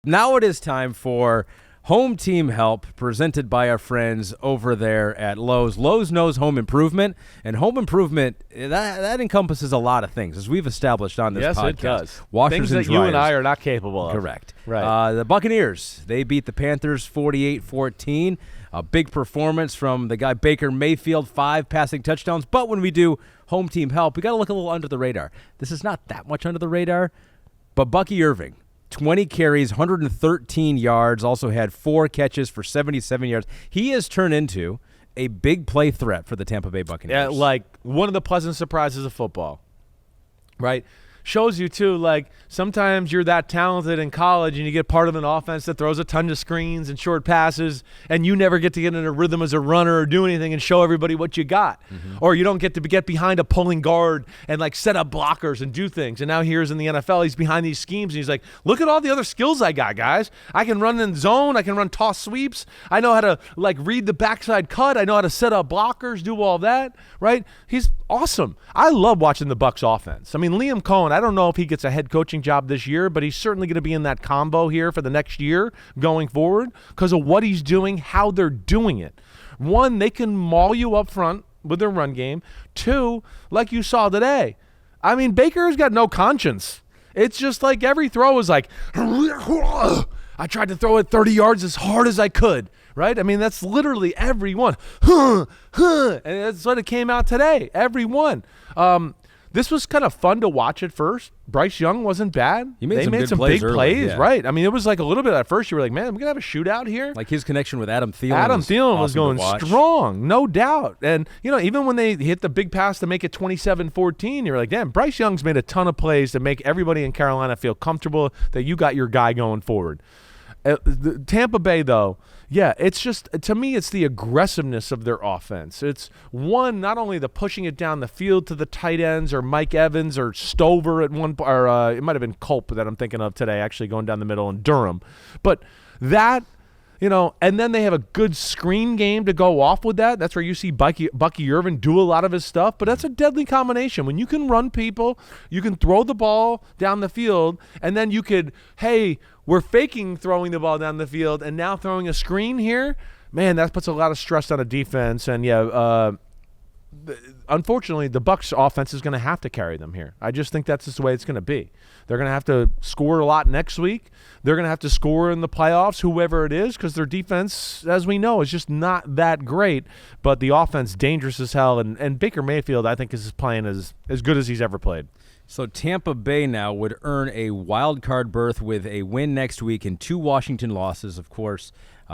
Now it is time for Home Team Help, presented by our friends over there at Lowe's. Lowe's knows home improvement, and home improvement, that encompasses a lot of things, as we've established on this podcast. Yes, it does. Washers things and that dryers. you and I are not capable of. Correct. Right. The Buccaneers, they beat the Panthers 48-14. A big performance from the guy Baker Mayfield, 5 passing touchdowns. But when we do Home Team Help, we got to look a little under the radar. This is not that much under the radar, but Bucky Irving, 20 carries, 113 yards, also had 4 catches for 77 yards. He has turned into a big play threat for the Tampa Bay Buccaneers. Yeah, like one of the pleasant surprises of football, right? Shows you, too, like sometimes you're that talented in college and you get part of an offense that throws a ton of screens and short passes, and you never get to get in a rhythm as a runner or do anything and show everybody what you got. Mm-hmm. Or you don't get to get behind a pulling guard and, like, set up blockers and do things. And now here's in the NFL, he's behind these schemes, and he's like, look at all the other skills I got, guys. I can run in zone. I can run toss sweeps. I know how to, like, read the backside cut. I know how to set up blockers, do all that, right? He's awesome. I love watching the Bucs offense. I mean, Liam Cohen, I don't know if he gets a head coaching job this year, but he's certainly going to be in that combo here for the next year going forward because of what he's doing, how they're doing it. 1, they can maul you up front with their run game. 2, like you saw today, I mean, Baker's got no conscience. It's just like every throw is like, I tried to throw it 30 yards as hard as I could, right? I mean, that's literally every one. And that's what it came out today, every one. This was kind of fun to watch at first. Bryce Young wasn't bad. He made some big plays, early, yeah. Right? I mean, it was like a little bit at first. You were like, man, we're going to have a shootout here. Like his connection with Adam Thielen. Adam Thielen was awesome going strong, no doubt. And, you know, even when they hit the big pass to make it 27-14, you're like, damn, Bryce Young's made a ton of plays to make everybody in Carolina feel comfortable that you got your guy going forward. Tampa Bay, though, yeah, it's just, to me, it's the aggressiveness of their offense. It's, 1, not only the pushing it down the field to the tight ends or Mike Evans or Stover at one, or it might have been Culp that I'm thinking of today, actually going down the middle, and Durham. But that, you know, and then they have a good screen game to go off with that. That's where you see Bucky Irvin do a lot of his stuff. But that's a deadly combination. When you can run people, you can throw the ball down the field, and then you could, hey, we're faking throwing the ball down the field and now throwing a screen here. Man, that puts a lot of stress on a defense. And, yeah, unfortunately, the Bucs offense is going to have to carry them here. I just think that's just the way it's going to be. They're going to have to score a lot next week. They're going to have to score in the playoffs, whoever it is, because their defense, as we know, is just not that great. But the offense, dangerous as hell. And Baker Mayfield, I think, is playing as good as he's ever played. So Tampa Bay now would earn a wild card berth with a win next week and 2 Washington losses, of course.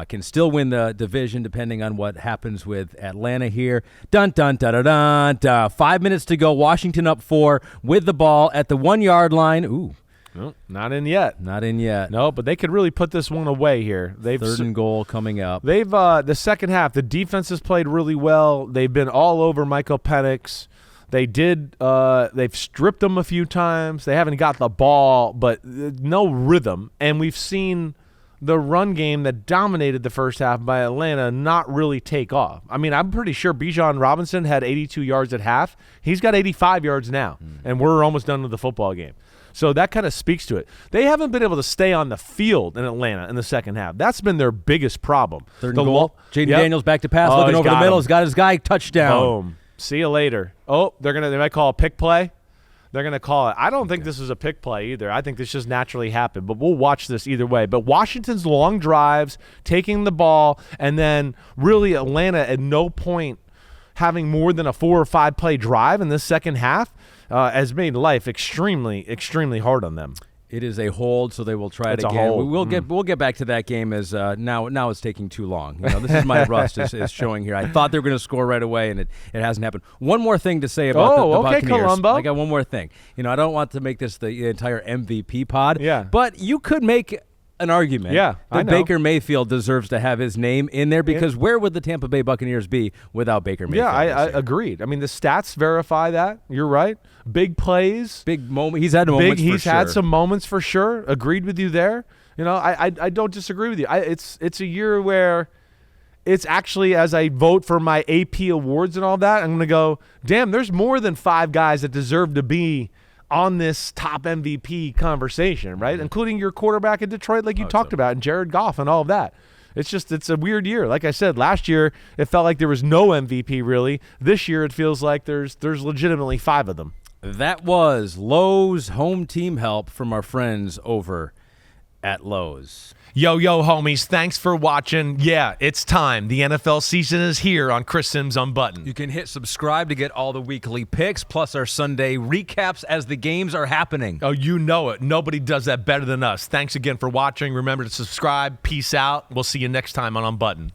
Can still win the division depending on what happens with Atlanta here. Dun, dun, dun, dun, dun, dun. 5 minutes to go. Washington up 4 with the ball at the 1-yard line. Ooh. No, not in yet. Not in yet. No, but they could really put this one away here. Third and goal coming up. They've the second half, the defense has played really well. They've been all over Michael Penix. They've stripped them a few times. They haven't got the ball, but no rhythm. And we've seen the run game that dominated the first half by Atlanta not really take off. I mean, I'm pretty sure Bijan Robinson had 82 yards at half. He's got 85 yards now, and we're almost done with the football game. So that kind of speaks to it. They haven't been able to stay on the field in Atlanta in the second half. That's been their biggest problem. Third and goal. J.D. Daniels back to pass, looking over the middle. He's got his guy, touchdown. Boom. See you later. Oh, they might call a pick play. They're going to call it. I don't think this is a pick play either. I think this just naturally happened, but we'll watch this either way. But Washington's long drives, taking the ball, and then really Atlanta at no point having more than a 4 or 5 play drive in this second half has made life extremely, extremely hard on them. It is a hold, so they will try it again. We'll get back to that game as now it's taking too long. You know, this is my rust is showing here. I thought they were going to score right away, and it hasn't happened. One more thing to say about the Buccaneers. Columbo. I got one more thing. You know, I don't want to make this the entire MVP pod. Yeah. But you could make an argument that Baker Mayfield deserves to have his name in there because where would the Tampa Bay Buccaneers be without Baker Mayfield? Yeah, I agreed. I mean, the stats verify that. You're right. Big plays. Big moment. He's had moments for sure. He's had some moments for sure. Agreed with you there. You know, I don't disagree with you. It's a year where it's actually, as I vote for my AP awards and all that, I'm going to go, damn, there's more than 5 guys that deserve to be on this top MVP conversation, right? Including your quarterback in Detroit, like you talked about, and Jared Goff and all of that. It's a weird year. Like I said, last year it felt like there was no MVP really. This year it feels like there's legitimately 5 of them. That was Lowe's home team help from our friends over at Lowe's. Yo, homies, thanks for watching. Yeah, it's time. The NFL season is here on Chris Simms Unbuttoned. You can hit subscribe to get all the weekly picks, plus our Sunday recaps as the games are happening. Oh, you know it. Nobody does that better than us. Thanks again for watching. Remember to subscribe. Peace out. We'll see you next time on Unbuttoned.